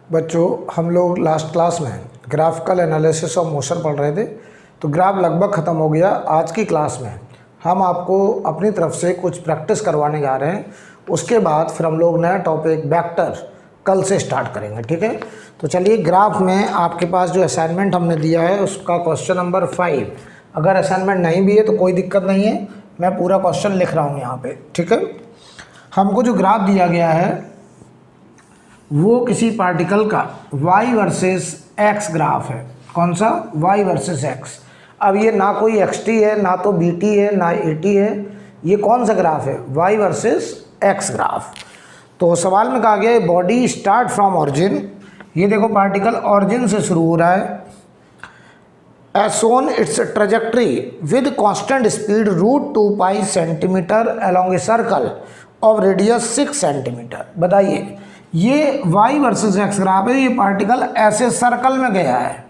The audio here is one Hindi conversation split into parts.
बच्चों, हम लोग लास्ट क्लास में ग्राफिकल एनालिसिस ऑफ मोशन पढ़ रहे थे, तो ग्राफ लगभग ख़त्म हो गया। आज की क्लास में हम आपको अपनी तरफ से कुछ प्रैक्टिस करवाने जा रहे हैं। उसके बाद फिर हम लोग नया टॉपिक वेक्टर कल से स्टार्ट करेंगे, ठीक है। तो चलिए, ग्राफ में आपके पास जो असाइनमेंट हमने दिया है उसका क्वेश्चन नंबर 5, अगर असाइनमेंट नहीं भी है तो कोई दिक्कत नहीं है, मैं पूरा क्वेश्चन लिख रहा हूँ यहाँ पे, ठीक है। हमको जो ग्राफ दिया गया है वो किसी पार्टिकल का y वर्सेस x ग्राफ है। कौन सा? y versus x। अब ये ना कोई xt है, ना तो bt है, ना at है, ये कौन सा ग्राफ है? y versus x graph. तो सवाल में कहा गया है बॉडी स्टार्ट फ्रॉम ऑरिजिन, ये देखो पार्टिकल ऑरिजिन से शुरू हो रहा है, as shown its trajectory with constant speed √2π centimetre along a circle of radius 6 centimetre. बताइए, ये y वर्सेस x ग्राफ है, ये पार्टिकल ऐसे सर्कल में गया है।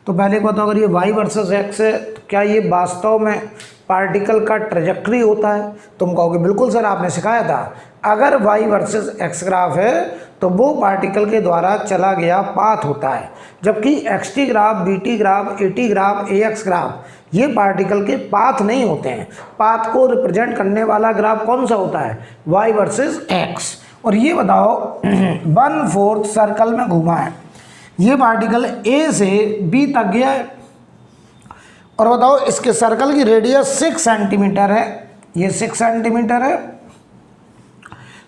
तो पहले को बताओ, अगर ये y वर्सेस x है तो क्या ये वास्तव में पार्टिकल का ट्रेजेक्ट्री होता है? तुम कहोगे बिल्कुल सर, आपने सिखाया था। अगर y वर्सेस x ग्राफ है तो वो पार्टिकल के द्वारा चला गया पाथ होता है, जबकि xt graph, bt graph, at graph, ax graph ये पार्टिकल के पाथ नहीं होते हैं। पाथ को रिप्रेजेंट करने वाला ग्राफ कौन सा होता है? y versus x। और ये बताओ 1/4 सर्कल में घूमा है, ये पार्टिकल A से B तक गया है, और बताओ इसके सर्कल की रेडियस 6 सेंटीमीटर है, ये 6 सेंटीमीटर है,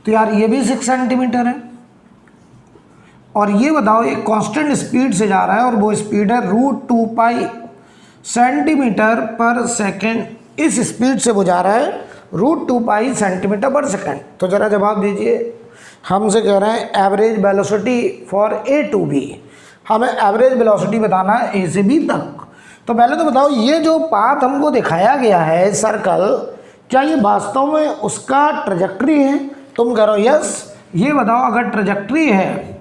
तो यार ये भी 6 सेंटीमीटर है। और ये बताओ एक कांस्टेंट स्पीड से जा रहा है, और वो स्पीड है √2π सेंटीमीटर पर सेकेंड। इस स्पीड से वो जा रहा है √2π सेंटीमीटर पर सेकेंड। तो ज़रा जवाब दीजिए। हमसे कह रहे हैं average velocity for A to B, हमें एवरेज वेलोसिटी बताना है A से B तक। तो पहले तो बताओ, ये जो पाथ हमको दिखाया गया है सर्कल, क्या ये वास्तव में उसका ट्रेजेक्ट्री है? तुम कह रहे हो यस। ये बताओ, अगर ट्रेजेक्ट्री है,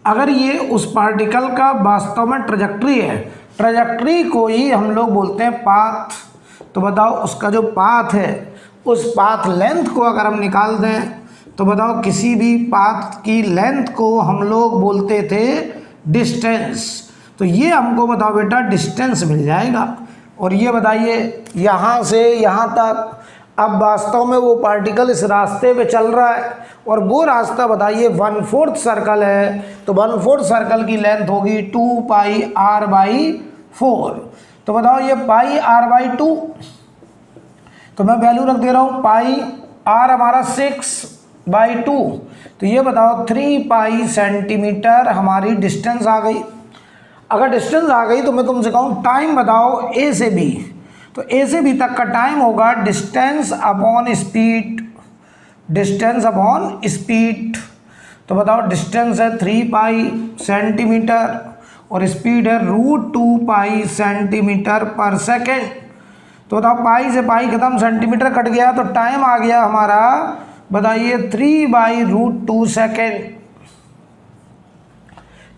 अगर ये उस पार्टिकल का वास्तव में ट्रेजेक्ट्री है, ट्रेजेक्ट्री को ही हम लोग बोलते हैं पाथ। तो बताओ उसका जो पाथ है, उस पाथ लेंथ को अगर हम निकाल दें तो बताओ किसी भी पाथ की लेंथ को हम लोग बोलते थे डिस्टेंस। तो ये हमको बताओ बेटा डिस्टेंस मिल जाएगा। और ये बताइए यहाँ से यहाँ तक, अब वास्तव में वो पार्टिकल इस रास्ते पे चल रहा है, और वो रास्ता बताइए 1/4 सर्कल है, तो 1/4 सर्कल की लेंथ होगी 2πr/4। तो बताओ ये πr/2, तो मैं वैल्यू रख दे रहा हूँ πr हमारा 6/2, तो ये बताओ 3π सेंटीमीटर हमारी डिस्टेंस आ गई। अगर डिस्टेंस आ गई तो मैं तुमसे कहूँ टाइम बताओ A से B, तो A से B तक का टाइम होगा distance upon speed, distance upon speed. तो बताओ डिस्टेंस है 3π सेंटीमीटर और स्पीड है √2π सेंटीमीटर पर सेकेंड। तो बताओ पाई से पाई खत्म, सेंटीमीटर कट गया, तो टाइम आ गया हमारा, बताइए 3/√2 सेकेंड।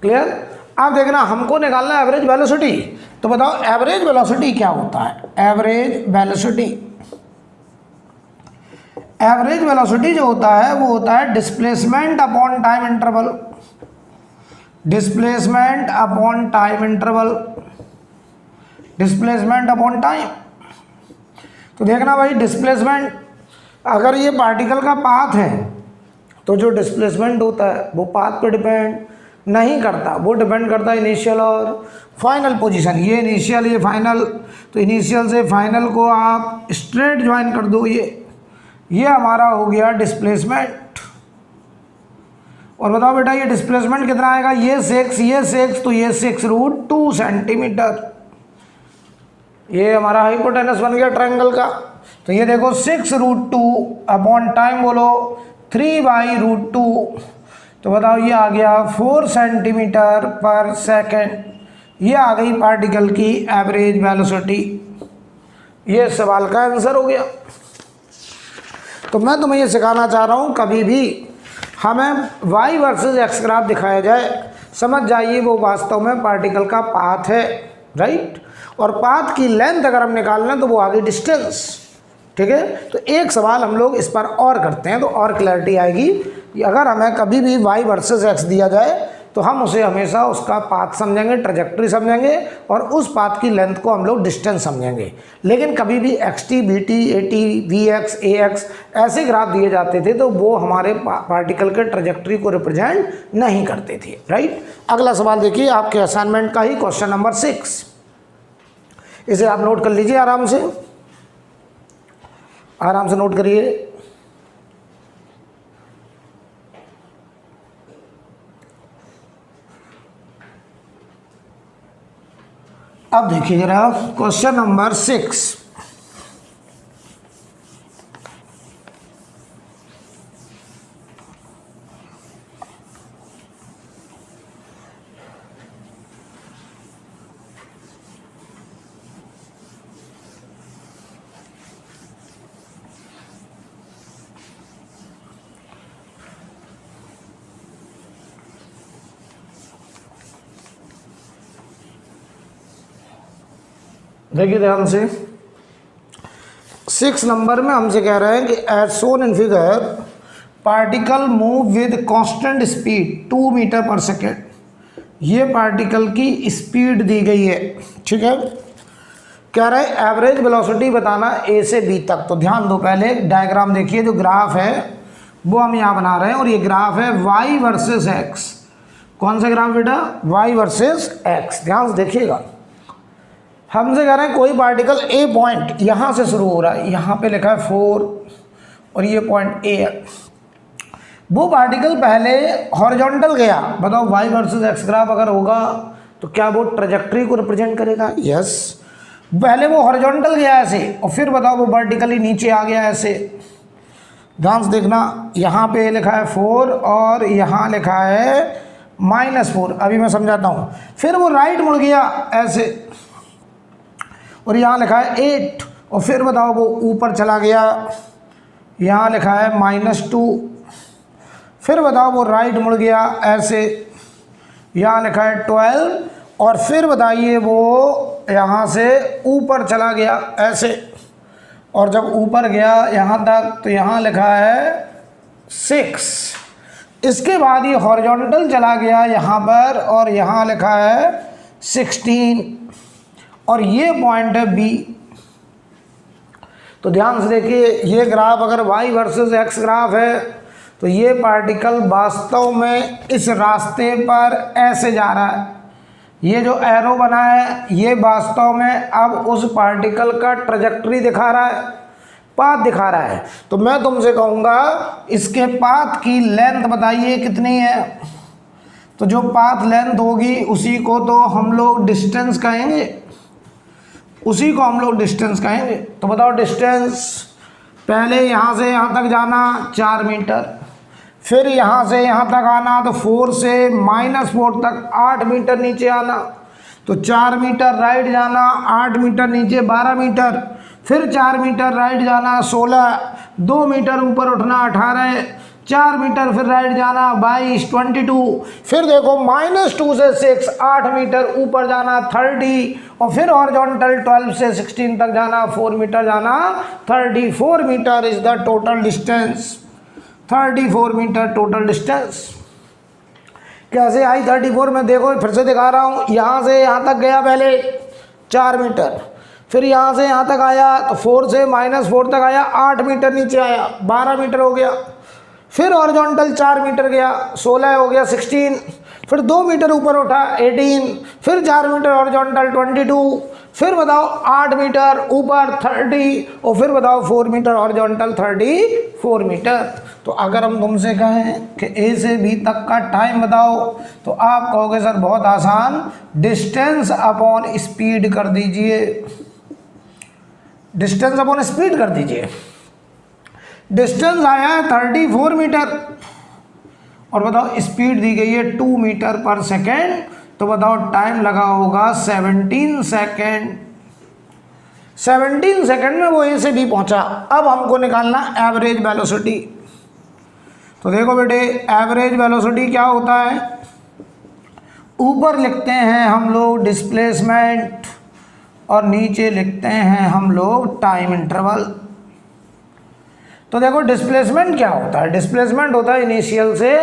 क्लियर? अब देखना, हमको निकालना है एवरेज वेलोसिटी। तो बताओ एवरेज वेलोसिटी क्या होता है? एवरेज वेलोसिटी, एवरेज वेलोसिटी जो होता है वो होता है displacement upon time interval, displacement upon time interval, displacement upon time. तो देखना भाई, डिस्प्लेसमेंट, अगर ये पार्टिकल का पाथ है तो जो डिस्प्लेसमेंट होता है वो पाथ पे डिपेंड नहीं करता, वो डिपेंड करता है इनिशियल और फाइनल पोजीशन। ये इनिशियल, ये फाइनल, तो इनिशियल से फाइनल को आप स्ट्रेट ज्वाइन कर दो, ये हमारा हो गया डिस्प्लेसमेंट। और बताओ बेटा ये डिस्प्लेसमेंट कितना आएगा? ये 6, तो ये 6√2 सेंटीमीटर। ये हमारा हाइपोटेनस बन गया ट्रायंगल का। तो ये देखो 6√2 अपॉन टाइम बोलो 3/√2, तो बताओ ये आ गया 4 सेंटीमीटर पर सेकेंड। ये आ गई पार्टिकल की एवरेज वेलोसिटी। ये सवाल का आंसर हो गया। तो मैं तुम्हें ये सिखाना चाह रहा हूँ, कभी भी हमें y वर्सेस x ग्राफ दिखाया जाए, समझ जाइए वो वास्तव में पार्टिकल का पाथ है, राइट। और पाथ की लेंथ अगर हम निकाल लें तो वो आगे डिस्टेंस, ठीक है। तो एक सवाल हम लोग इस पर और करते हैं तो और क्लैरिटी आएगी। अगर हमें कभी भी y वर्सेस x दिया जाए तो हम उसे हमेशा उसका पाथ समझेंगे, ट्रजेक्टरी समझेंगे और उस पाथ की लेंथ को हम लोग डिस्टेंस समझेंगे। लेकिन कभी भी xt, bt, at, vx, ax ऐसे ग्राफ दिए जाते थे तो वो हमारे पार्टिकल के ट्रजेक्टरी को रिप्रेजेंट नहीं करते थे, राइट। अगला सवाल देखिए आपके असाइनमेंट का ही, क्वेश्चन नंबर 6। इसे आप नोट कर लीजिए, आराम से नोट करिए। अब देखिए जरा क्वेश्चन नंबर 6। देखिए ध्यान से, 6 नंबर में हमसे कह रहे हैं कि as shown in figure particle move with constant speed 2 metre पर सेकेंड। ये पार्टिकल की स्पीड दी गई है, ठीक है। कह रहे हैं एवरेज वेलोसिटी बताना ए से बी तक। तो ध्यान दो, पहले डायग्राम देखिए, जो ग्राफ है वो हम यहाँ बना रहे हैं और ये ग्राफ है y वर्सेस x। कौन सा ग्राफ बेटा? y versus x। ध्यान से देखिएगा, हमसे कह रहे हैं कोई पार्टिकल ए पॉइंट यहाँ से शुरू हो रहा है, यहाँ पे लिखा है 4 और ये पॉइंट ए है। वो पार्टिकल पहले हॉरिजॉन्टल गया, बताओ y वर्सेस x ग्राफ अगर होगा तो क्या वो ट्रजेक्टरी को रिप्रेजेंट करेगा? यस। पहले वो हॉरिजॉन्टल गया ऐसे और फिर बताओ वो वर्टिकली नीचे आ गया ऐसे। ध्यान से देखना, यहाँ पे लिखा है 4 और यहाँ लिखा है -4। अभी मैं समझाता हूँ। फिर वो राइट मुड़ गया ऐसे और यहाँ लिखा है 8 और फिर बताओ वो ऊपर चला गया, यहाँ लिखा है -2। फिर बताओ वो राइट मुड़ गया ऐसे, यहाँ लिखा है 12 और फिर बताइए वो यहाँ से ऊपर चला गया ऐसे और जब ऊपर गया यहाँ तक तो यहाँ लिखा है 6। इसके बाद ये हॉरिजॉन्टल चला गया यहाँ पर और यहाँ लिखा है 16 और ये पॉइंट है बी। तो ध्यान से देखिए, ये ग्राफ अगर y वर्सेस x ग्राफ है तो ये पार्टिकल वास्तव में इस रास्ते पर ऐसे जा रहा है। ये जो एरो बना है ये वास्तव में अब उस पार्टिकल का ट्रजेक्टरी दिखा रहा है, पाथ दिखा रहा है। तो मैं तुमसे कहूँगा इसके पाथ की लेंथ बताइए कितनी है। तो जो पाथ लेंथ होगी उसी को तो हम लोग डिस्टेंस कहेंगे, उसी को हम लोग डिस्टेंस कहेंगे। तो बताओ डिस्टेंस, पहले यहाँ से यहाँ तक जाना 4 मीटर, फिर यहाँ से यहाँ तक आना तो 4 से -4 तक 8 मीटर नीचे आना, तो 4 मीटर राइट जाना, 8 मीटर नीचे 12 मीटर, फिर 4 मीटर राइट जाना 16, 2 मीटर ऊपर उठना 18, 4 मीटर फिर राइट जाना 22, 22, फिर देखो -2 से 6, 8 मीटर ऊपर जाना 30 और फिर हॉरिजॉन्टल 12 से 16 तक जाना, 4 मीटर जाना 34 metre is the total distance. 34 metre total distance. कैसे आई 34 में? देखो फिर से दिखा रहा हूँ, यहाँ से यहाँ तक गया पहले 4 मीटर, फिर यहाँ से यहाँ तक आया तो 4 से -4 तक आया, 8 मीटर नीचे आया 12 मीटर हो गया, फिर हॉरिजॉन्टल 4 मीटर गया 16 हो गया 16, फिर 2 मीटर ऊपर उठा 18, फिर 4 मीटर हॉरिजॉन्टल 22, फिर बताओ 8 मीटर ऊपर 30 और फिर बताओ 4 मीटर हॉरिजॉन्टल 34 मीटर। तो अगर हम तुमसे कहें कि ए से बी तक का टाइम बताओ तो आप कहोगे सर बहुत आसान, डिस्टेंस अपॉन स्पीड कर दीजिए, डिस्टेंस अपॉन स्पीड कर दीजिए। डिस्टेंस आया है 34 मीटर और बताओ स्पीड दी गई है 2 मीटर पर सेकेंड, तो बताओ टाइम लगा होगा 17 सेकेंड। 17 सेकेंड में वो ए से बी पहुंचा। अब हमको निकालना एवरेज वेलोसिटी। तो देखो बेटे, एवरेज वेलोसिटी क्या होता है? ऊपर लिखते हैं हम लोग डिस्प्लेसमेंट और नीचे लिखते हैं हम लोग टाइम इंटरवल। तो देखो डिस्प्लेसमेंट क्या होता है, डिस्प्लेसमेंट होता है इनिशियल से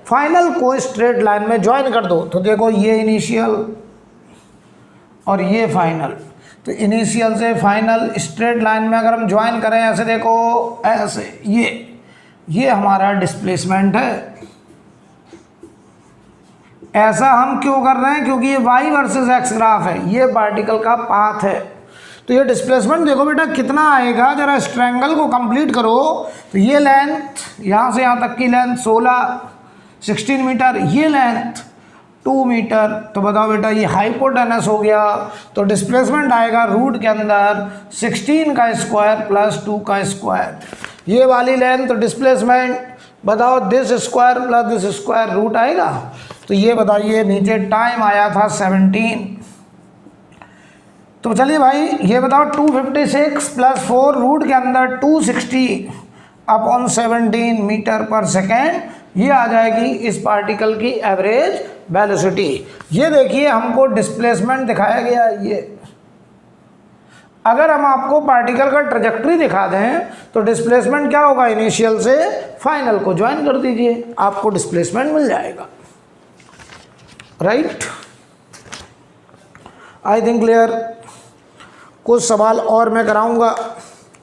फाइनल को स्ट्रेट लाइन में ज्वाइन कर दो। तो देखो ये इनिशियल और ये फाइनल, तो इनिशियल से फाइनल स्ट्रेट लाइन में अगर हम ज्वाइन करें ऐसे, देखो ऐसे, ये हमारा डिस्प्लेसमेंट है। ऐसा हम क्यों कर रहे हैं, क्योंकि ये y वर्सेस x ग्राफ है, ये पार्टिकल का पाथ है। तो ये डिस्प्लेसमेंट देखो बेटा कितना आएगा, जरा इस ट्रायंगल को कंप्लीट करो। तो ये लेंथ यहाँ से यहाँ तक की लेंथ 16 मीटर, ये लेंथ 2 मीटर। तो बताओ बेटा ये हाइपोटेनस हो गया। तो डिस्प्लेसमेंट आएगा रूट के अंदर 16 का स्क्वायर प्लस 2 का स्क्वायर। ये वाली लेंथ तो डिस्प्लेसमेंट बताओ this square plus this square root आएगा। तो ये बताइए नीचे टाइम आया था 17। तो चलिए भाई ये बताओ 256 प्लस 4 रूट के अंदर 260 अपॉन 17 मीटर पर सेकेंड, ये आ जाएगी इस पार्टिकल की एवरेज वेलोसिटी। ये देखिए हमको डिस्प्लेसमेंट दिखाया गया। ये अगर हम आपको पार्टिकल का ट्रैजेक्टरी दिखा दें तो डिस्प्लेसमेंट क्या होगा, इनिशियल से फाइनल को ज्वाइन कर दीजिए, आपको डिस्प्लेसमेंट मिल जाएगा। राइट, आई थिंक क्लियर। कुछ सवाल और मैं कराऊंगा,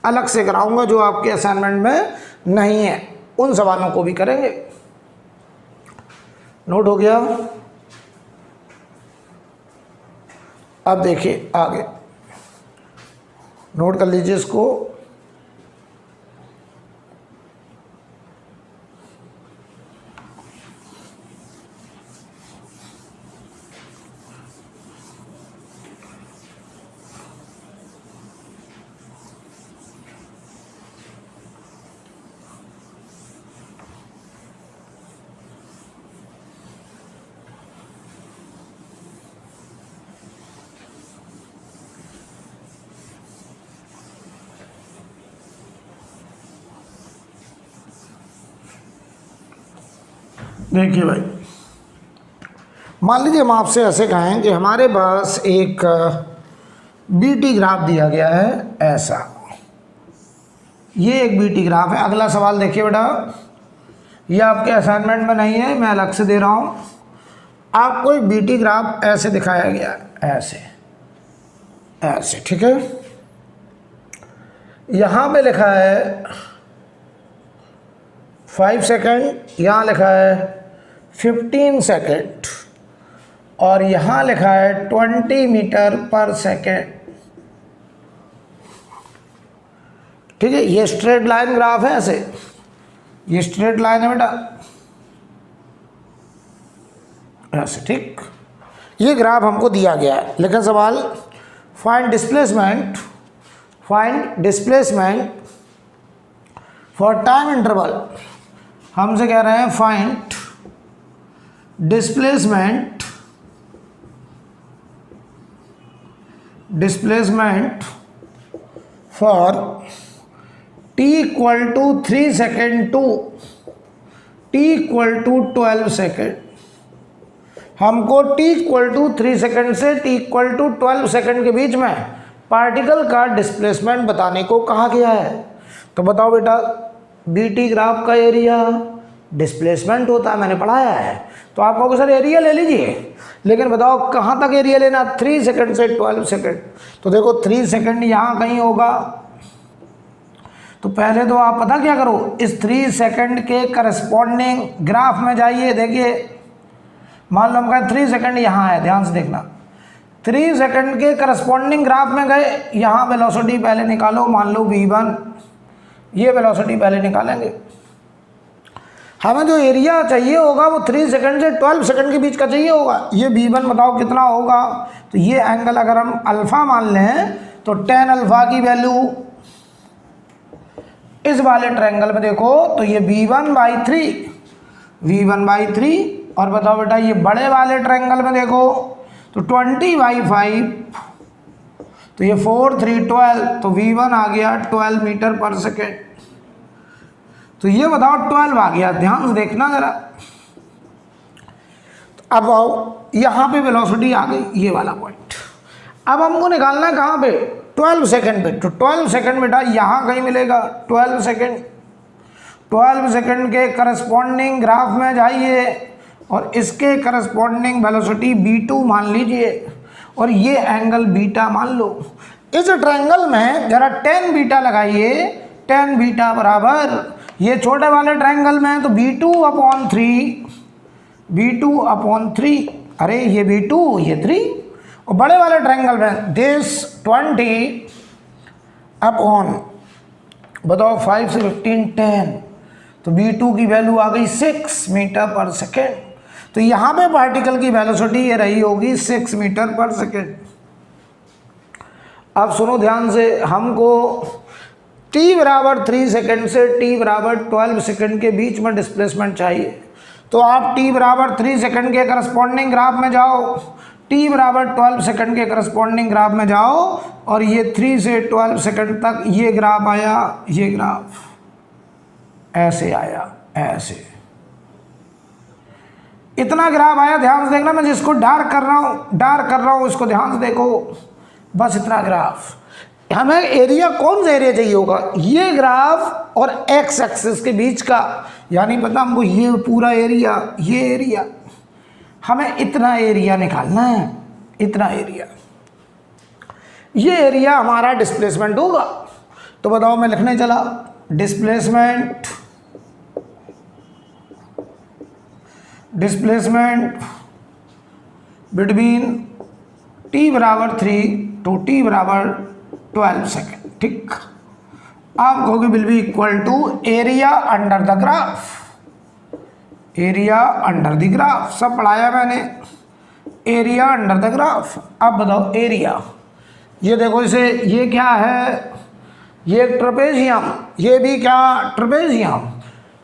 अलग से कराऊंगा जो आपके असाइनमेंट में नहीं है, उन सवालों को भी करेंगे। नोट हो गया। अब देखिए आगे, नोट कर लीजिए इसको। देखिए भाई, मान लीजिए हम आपसे ऐसे कहें कि हमारे पास एक बीटी ग्राफ दिया गया है ऐसा, ये एक बीटी ग्राफ है। अगला सवाल देखिए बेटा, ये आपके असाइनमेंट में नहीं है, मैं अलग से दे रहा हूँ आपको। एक बीटी ग्राफ ऐसे दिखाया गया है, ऐसे ऐसे, ठीक है। यहाँ पे लिखा है 5 सेकेंड, यहाँ लिखा है 15 सेकेंड और यहाँ लिखा है 20 मीटर पर सेकेंड, ठीक है। ये स्ट्रेट लाइन ग्राफ है ऐसे, ये स्ट्रेट लाइन है बेटा ऐसे, ठीक। ये ग्राफ हमको दिया गया है, लेकिन सवाल find displacement for time interval, हमसे कह रहे हैं find displacement for t equal to 3 second to t equal to 12 second. हमको t इक्वल टू 3 सेकेंड से t इक्वल टू 12 सेकेंड के बीच में पार्टिकल का डिस्प्लेसमेंट बताने को कहा गया है। तो बताओ बेटा, बीटी ग्राफ का एरिया डिस्प्लेसमेंट होता है, मैंने पढ़ाया है। तो आप कहोगे सर एरिया ले लीजिए, लेकिन बताओ कहाँ तक एरिया लेना, 3 सेकेंड से 12 सेकेंड। तो देखो 3 सेकेंड यहाँ कहीं होगा, तो पहले तो आप पता क्या करो, इस 3 सेकेंड के करस्पॉन्डिंग ग्राफ में जाइए। देखिए मान लो हम कहें 3 सेकेंड यहाँ है, ध्यान से देखना, 3 सेकेंड के करस्पॉन्डिंग ग्राफ में गए, यहाँ वेलोसिटी पहले निकालो, मान लो v1, ये वेलोसिटी पहले निकालेंगे। हमें जो एरिया चाहिए होगा वो 3 सेकंड से 12 सेकंड के बीच का चाहिए होगा। ये v1 बताओ कितना होगा, तो ये एंगल अगर हम अल्फ़ा मान लें तो tan अल्फ़ा की वैल्यू इस वाले ट्रायंगल में देखो तो ये v1/3 और बताओ बेटा ये बड़े वाले ट्रायंगल में देखो तो 20/5, तो ये 4 3 12, तो v1 आ गया 12 मीटर पर सेकेंड। तो ये बताओ 12 आ गया, ध्यान से देखना जरा। तो अब आओ यहाँ पे वेलोसिटी आ गई, ये वाला पॉइंट। अब हमको निकालना है कहाँ पे, 12 सेकंड पे। तो 12 सेकंड बेटा यहाँ कहीं मिलेगा 12 सेकंड, 12 सेकंड के करस्पॉन्डिंग ग्राफ में जाइए और इसके करस्पॉन्डिंग वेलोसिटी v2 मान लीजिए और ये एंगल बीटा मान लो। इस ट्रायंगल में जरा tan बीटा लगाइए, tan बीटा बराबर ये छोटे वाले ट्रायंगल में तो b2/3, अरे ये b2 ये 3, और बड़े वाले ट्रायंगल में दिस 20 अपॉन बताओ 5 से 15 10, तो b2 की वैल्यू आ गई 6 मीटर पर सेकेंड। तो यहाँ पे पार्टिकल की वेलोसिटी ये रही होगी 6 मीटर पर सेकेंड। अब सुनो ध्यान से, हमको t बराबर 3 सेकेंड से t बराबर 12 सेकेंड के बीच में डिस्प्लेसमेंट चाहिए। तो आप t बराबर 3 सेकेंड के करस्पॉन्डिंग ग्राफ में जाओ, t बराबर 12 सेकेंड के करस्पॉन्डिंग ग्राफ में जाओ और ये 3 से 12 सेकेंड तक ये ग्राफ आया, ये ग्राफ ऐसे आया, ऐसे इतना ग्राफ आया। ध्यान से देखना, मैं जिसको डार्क कर रहा हूँ उसको ध्यान से देखो, बस इतना ग्राफ। हमें एरिया कौन सा एरिया चाहिए होगा, ये ग्राफ और एक्स एक्सिस के बीच का, यानी पता हमको ये पूरा एरिया, ये एरिया, हमें इतना एरिया निकालना है, इतना एरिया, ये एरिया हमारा डिस्प्लेसमेंट होगा। तो बताओ मैं लिखने चला, डिस्प्लेसमेंट बिटवीन t बराबर 3 टू t बराबर 12 सेकेंड, ठीक। आप कहोगे will be equal to area under the graph, area under the graph, सब पढ़ाया मैंने, एरिया अंडर द ग्राफ। अब बताओ एरिया, ये देखो इसे, ये क्या है, ये ट्रेपेजियम, ये भी क्या ट्रेपेजियम,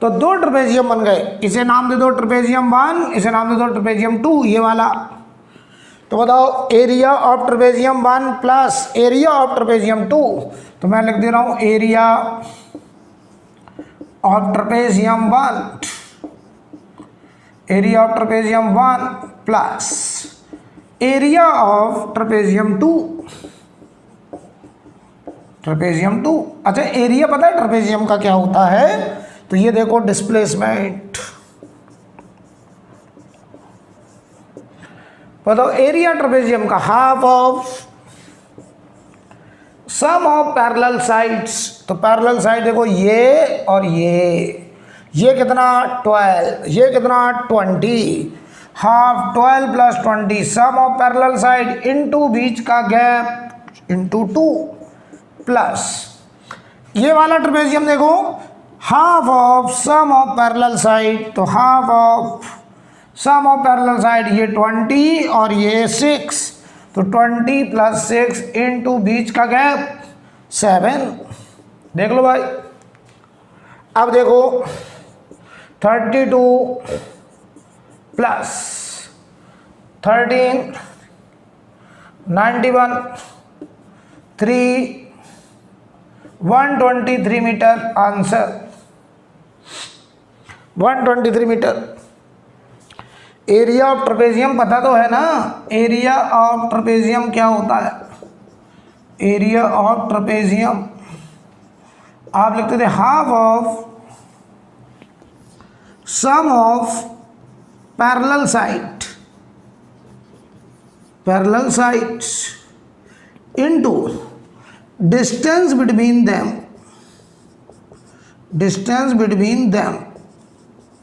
तो दो ट्रेपेजियम बन गए। इसे नाम दे दो ट्रेपेजियम 1, इसे नाम दे दो ट्रेपेजियम 2, ये वाला। तो बताओ area of trapezium 1 plus area of trapezium 2, तो मैं लिख दे रहा हूं area of trapezium 1, area of trapezium 1 plus area of trapezium 2, trapezium 2। अच्छा एरिया पता है ट्रेपेजियम का क्या होता है, तो ये देखो डिस्प्लेसमेंट, बताओ एरिया ट्रेपेजियम का half of sum of parallel sides. तो पैरेलल साइड देखो ये और ये कितना 12, ये कितना 20, half 12 plus 20 sum of parallel side into बीच का गैप इनटू 2 प्लस ये वाला ट्रेपेजियम देखो half of sum of parallel side, तो half of sum of parallel side ये 20 और ये 6, तो 20 प्लस 6 इनटू बीच का गैप 7। देख लो भाई, अब देखो 32 plus 13 91 3 123 metre, answer 123 metre. Area of trapezium पता तो है ना, एरिया ऑफ ट्रेपेजियम क्या होता है, एरिया ऑफ ट्रेपेजियम आप लिखते थे half of sum of parallel sides into distance between them,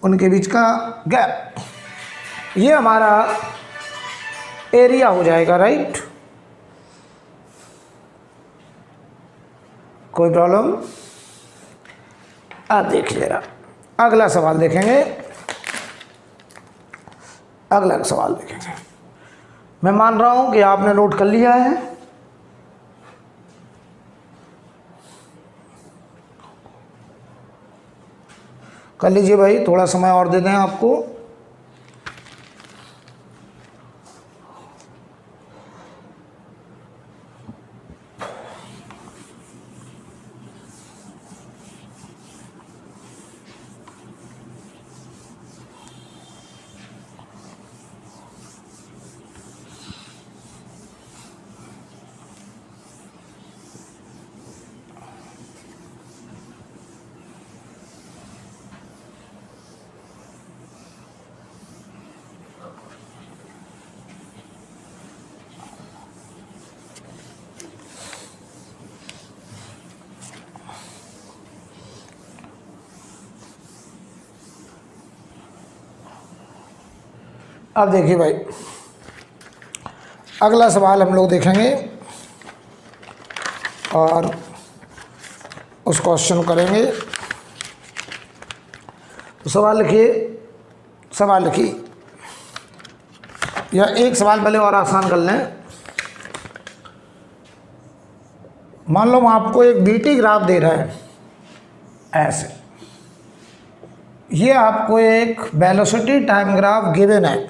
उनके बीच का गैप, ये हमारा एरिया हो जाएगा, राइट। कोई प्रॉब्लम? अब देखिए जरा अगला सवाल देखेंगे, अगला सवाल देखेंगे। मैं मान रहा हूं कि आपने नोट कर लिया है। कर लीजिए भाई, थोड़ा समय और दे दें आपको। अब देखिए भाई, अगला सवाल हम लोग देखेंगे और उस क्वेश्चन करेंगे। तो सवाल लिखिए या एक सवाल पहले और आसान कर लें। मान लो आपको एक बीटी ग्राफ दे रहा है ऐसे, ये आपको एक वेलोसिटी टाइम ग्राफ गिवन है,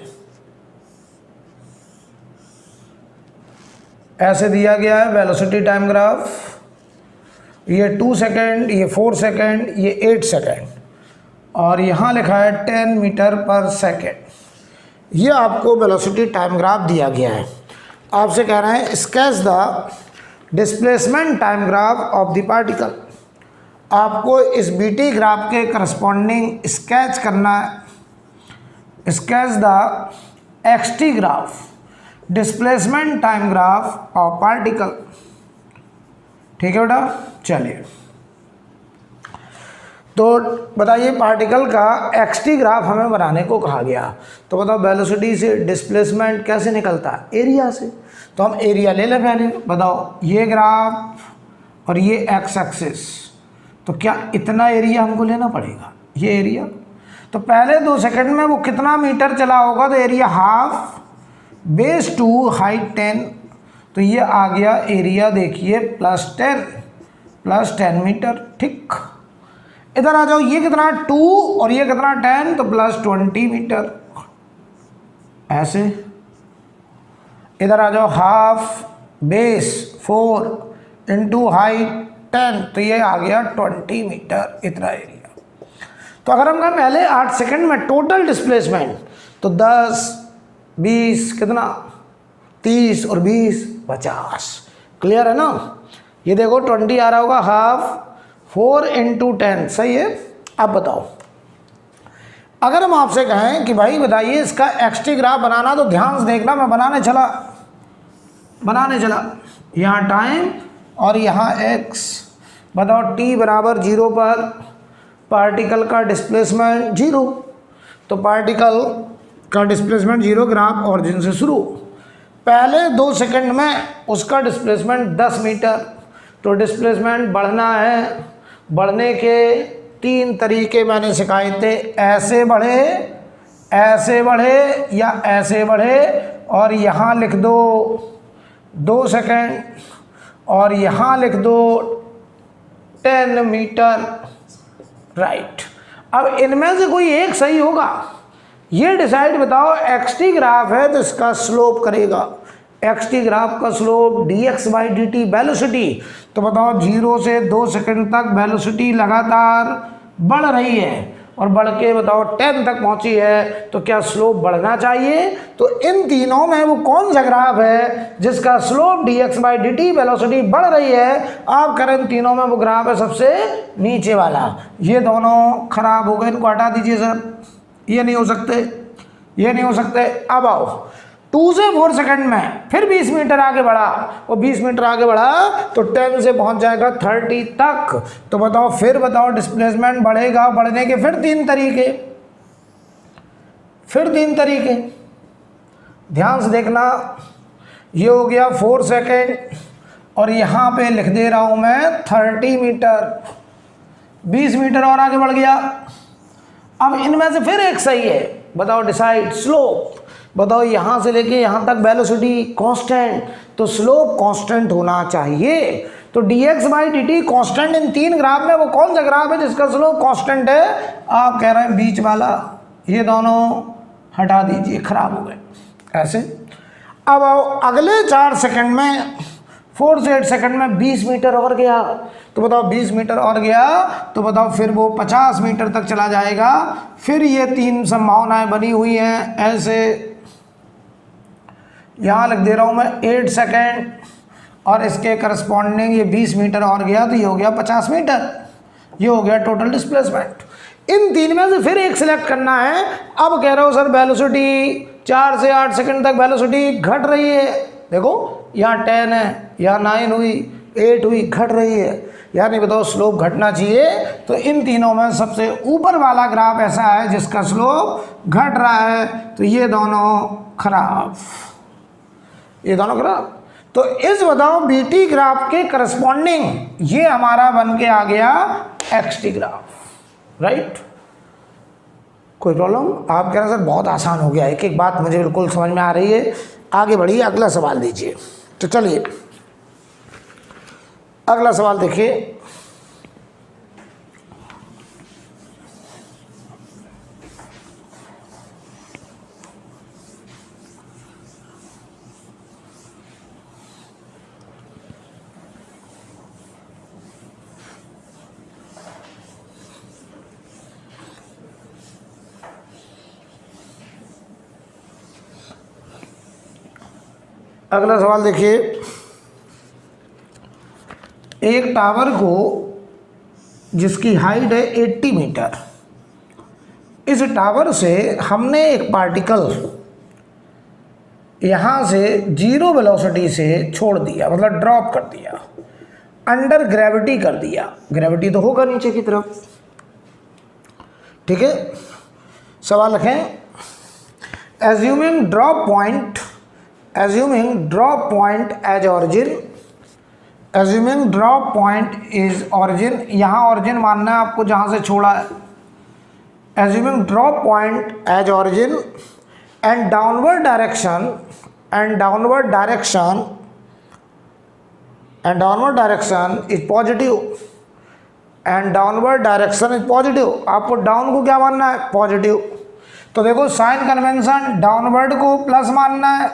ऐसे दिया गया है वेलोसिटी टाइम ग्राफ, ये 2 सेकेंड, ये 4 सेकेंड, ये 8 सेकेंड, और यहाँ लिखा है 10 मीटर पर सेकेंड। ये आपको वेलोसिटी टाइम ग्राफ दिया गया है। आपसे कह रहे हैं sketch the displacement time graph of the particle. आपको इस बीटी ग्राफ के करस्पॉन्डिंग स्केच करना है, sketch the XT graph displacement time graph of particle. ठीक है बेटा, चलिए तो बताइए पार्टिकल का एक्सटी ग्राफ हमें बनाने को कहा गया। तो बताओ वेलोसिटी से डिस्प्लेसमेंट कैसे निकलता है? एरिया से। तो हम एरिया ले लें पहले। बताओ ये ग्राफ और ये एक्स एक्सिस, तो क्या इतना एरिया हमको लेना पड़ेगा? ये एरिया तो पहले 2 सेकंड में वो कितना मीटर चला होगा? तो एरिया हाफ बेस 2 हाइट 10, तो ये आ गया एरिया देखिए प्लस 10 मीटर। ठीक, इधर आ जाओ, ये कितना 2 और ये कितना 10, तो प्लस 20 मीटर ऐसे। इधर आ जाओ, हाफ बेस 4 इंटू हाइट 10, तो ये आ गया 20 मीटर, इतना एरिया। तो अगर हम कहें पहले 8 सेकंड में टोटल डिस्प्लेसमेंट, तो 10 20 कितना 30 और 20 50। क्लियर है ना? ये देखो 20 आ रहा होगा, हाफ 4 इंटू 10, सही है। अब बताओ अगर हम आपसे कहें कि भाई बताइए इसका एक्सटी ग्राफ बनाना, तो ध्यान से देखना, मैं बनाने चला यहाँ टाइम और यहाँ एक्स। बताओ t बराबर 0 पर पार्टिकल का डिस्प्लेसमेंट 0, तो पार्टिकल का डिस्प्लेसमेंट 0, ग्राफ ऑरिजिन से शुरू। पहले 2 सेकंड में उसका डिस्प्लेसमेंट 10 मीटर, तो डिस्प्लेसमेंट बढ़ना है। बढ़ने के 3 तरीके मैंने सिखाए थे, ऐसे बढ़े या ऐसे बढ़े, और यहाँ लिख दो 2 सेकंड और यहाँ लिख दो 10 मीटर, राइट। अब इनमें से कोई एक सही होगा, ये डिसाइड बताओ। एक्सटी ग्राफ है तो इसका स्लोप करेगा, एक्सटी ग्राफ का स्लोप dx/dt वेलोसिटी। तो बताओ 0 से 2 सेकंड तक वेलोसिटी लगातार बढ़ रही है और बढ़ के बताओ 10 तक पहुंची है, तो क्या स्लोप बढ़ना चाहिए? तो इन तीनों में वो कौन सा ग्राफ है जिसका स्लोप dx/dt वेलोसिटी बढ़ रही है? आप करें इन तीनों में वो ग्राफ है सबसे नीचे वाला। ये दोनों खराब हो गए, इनको हटा दीजिए सर, ये नहीं हो सकते। अब आओ 2 से 4 सेकंड में फिर 20 मीटर आगे बढ़ा, वो 20 मीटर आगे बढ़ा तो 10 से पहुंच जाएगा 30 तक। तो बताओ फिर बताओ डिस्प्लेसमेंट बढ़ेगा, बढ़ने के फिर 3 तरीके, ध्यान से देखना। ये हो गया 4 सेकंड और यहाँ पे लिख दे रहा हूँ मैं 30 मीटर, 20 मीटर और आगे बढ़ गया। अब इनमें से फिर एक सही है, बताओ डिसाइड स्लोप। बताओ यहाँ से लेके यहाँ तक वेलोसिटी कांस्टेंट, तो स्लोप कांस्टेंट होना चाहिए। तो dx/dt कांस्टेंट इन 3 ग्राफ में वो कौन सा ग्राफ है जिसका स्लोप कांस्टेंट है? आप कह रहे हैं बीच वाला, ये दोनों हटा दीजिए, खराब हो गए ऐसे। अब आओ अगले 4 सेकंड में, 4 से 8 सेकंड में 20 मीटर और गया, तो बताओ 20 मीटर और गया तो बताओ फिर वो 50 मीटर तक चला जाएगा। फिर ये 3 संभावनाएं बनी हुई हैं ऐसे। यहाँ लिख दे रहा हूँ मैं 8 सेकंड और इसके करस्पॉन्डिंग ये 20 मीटर और गया, तो ये हो गया 50 मीटर, ये हो गया टोटल डिस्प्लेसमेंट। इन 3 में से फिर एक सिलेक्ट करना है। अब कह रहे हो सर वेलोसिटी 4 से 8 सेकंड तक वेलोसिटी घट रही है, देखो यहाँ 10 है, यहाँ 9 हुई, 8 हुई, घट रही है। यानी बताओ स्लोप घटना चाहिए। तो इन तीनों में सबसे ऊपर वाला ग्राफ ऐसा है जिसका स्लोप घट रहा है, तो ये दोनों खराब, ये दोनों खराब। तो इस बताओ बीटी ग्राफ के करस्पॉन्डिंग ये हमारा बन के आ गया एक्सटी ग्राफ, राइट। कोई प्रॉब्लम? आप कह रहे सर बहुत आसान हो गया, एक एक बात मुझे बिल्कुल समझ में आ रही है। आगे बढ़िए, अगला सवाल दीजिए। तो चलिए अगला सवाल देखिए। अगला सवाल देखिए। एक टावर को जिसकी हाइट है 80 मीटर, इस टावर से हमने एक पार्टिकल यहाँ से 0 वेलोसिटी से छोड़ दिया, मतलब ड्रॉप कर दिया, अंडर ग्रेविटी कर दिया। ग्रेविटी तो होगा नीचे की तरफ, ठीक है। सवाल रखें, assuming drop point as origin, assuming drop point is origin, यहाँ ऑरिजिन मानना है आपको जहाँ से छोड़ा है। Assuming drop point as origin and downward direction is positive, आपको डाउन को क्या मानना है? पॉजिटिव। तो देखो साइन कन्वेंशन, डाउनवर्ड को प्लस मानना है,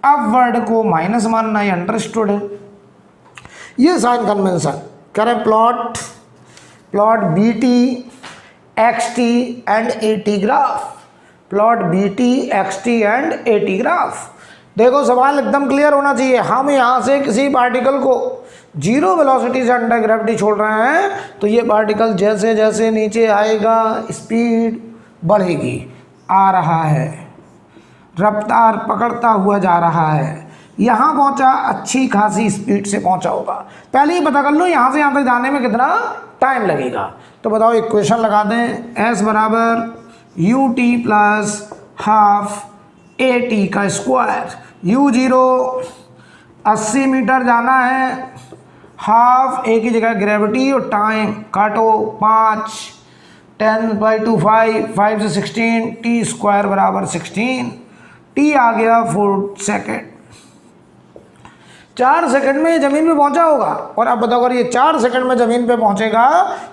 अपवर्ड को माइनस मानना है, अंडरस्टूड है। ये साइन कन्वेंशन करें। Plot V T X T and A T graph, plot V T X T and A T graph. देखो सवाल एकदम क्लियर होना चाहिए। हम यहाँ से किसी पार्टिकल को 0 वेलोसिटी से अंडर ग्रेविटी छोड़ रहे हैं, तो ये पार्टिकल जैसे जैसे नीचे आएगा स्पीड बढ़ेगी, आ रहा है, रफ्तार पकड़ता हुआ जा रहा है, यहाँ पहुँचा अच्छी खासी स्पीड से पहुँचा होगा। पहले ही पता कर लो यहाँ से यहाँ तक जाने में कितना टाइम लगेगा। तो बताओ इक्वेशन लगा दें, s बराबर U T plus half A T का स्क्वायर। u0 80 मीटर जाना है, हाफ ए की जगह ग्रेविटी और टाइम काटो 5, 10/2 5 से 16, टी स्क्वायर बराबर 16, टी आ गया 4 सेकेंड। 4 सेकंड में ज़मीन पे पहुंचा होगा। और अब बताओ अगर ये 4 सेकंड में ज़मीन पे पहुंचेगा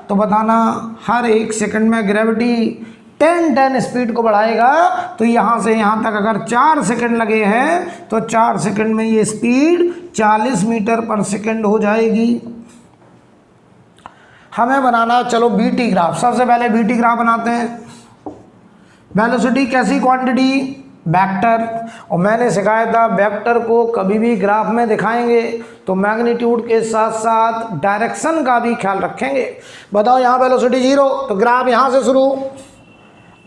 तो बताना हर 1 सेकंड में ग्रेविटी 10 स्पीड को बढ़ाएगा। तो यहाँ से यहाँ तक अगर 4 सेकंड लगे हैं तो 4 सेकंड में ये स्पीड 40 मीटर पर सेकंड हो जाएगी। हमें बनाना, चलो बीटी ग्राफ। सबसे पहले बीटी ग्राफ बनाते हैं। वेलोसिटी कैसी क्वांटिटी? वेक्टर। और मैंने सिखाया था वेक्टर को कभी भी ग्राफ में दिखाएंगे तो मैग्नीट्यूड के साथ साथ डायरेक्शन का भी ख्याल रखेंगे। बताओ यहाँ वेलोसिटी 0, तो ग्राफ यहाँ से शुरू।